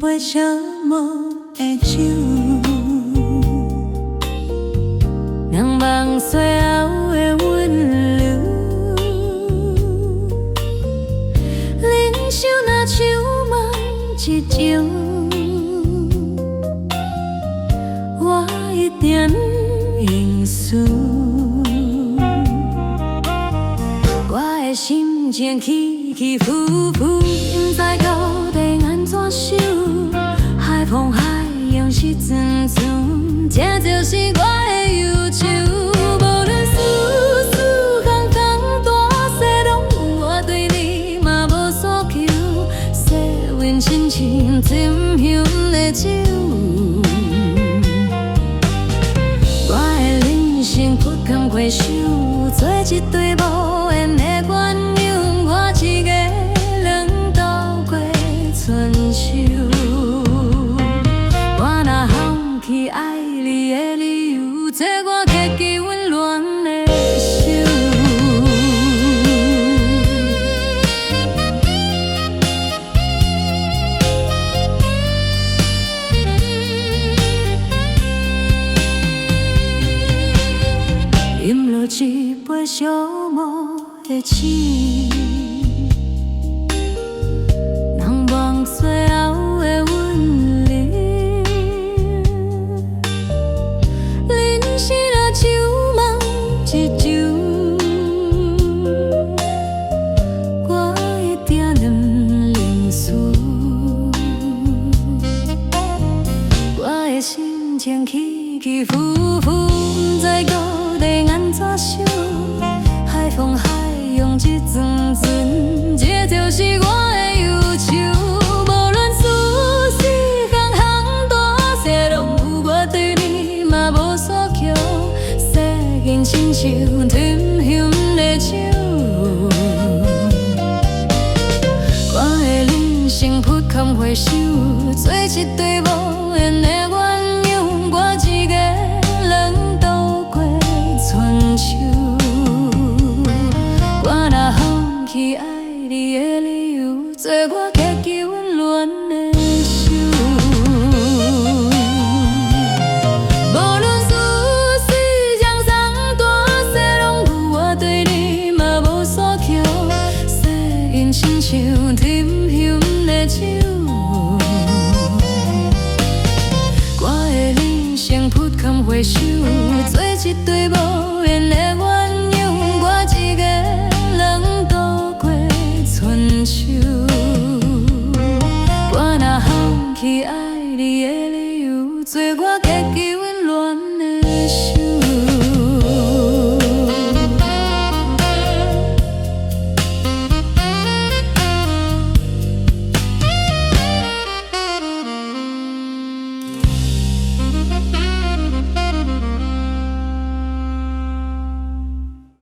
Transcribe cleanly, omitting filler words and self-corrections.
杯寂寞的酒，两梦岁后的温柔。人生若像梦一场，我一定认输。我的心情起起伏伏，不知到底安怎想。海风海洋是阵阵，这就是我的忧愁。无论事事空空大小，拢有我对你嘛无所求。细温深情甜香的酒，我的人生不堪回首，做一对无缘的鸳鸯，我一个人度过春秋。我若放弃爱你的理由，做我客气温暖的手。饮落一杯寂寞的酒，人忘岁后的温柔。人生若像梦一场，我一定能认输。我的心情起起伏伏，不知到底安怎想。海风海洋一阵阵，这就是我的忧愁。无论事事行行大小，拢有我对你嘛无所求。细根亲像甜香的酒，我的人生不堪回首，做一对无缘的鸳鸯，我一个人度过春秋。我若放弃爱你的理由，做我客气温暖的手。无论事事江山大小，拢有我对你嘛无所求。细音亲像甜香的酒，我的人生不堪回首，做一对无缘的鸳鸯，我一个人度过春秋。我若放弃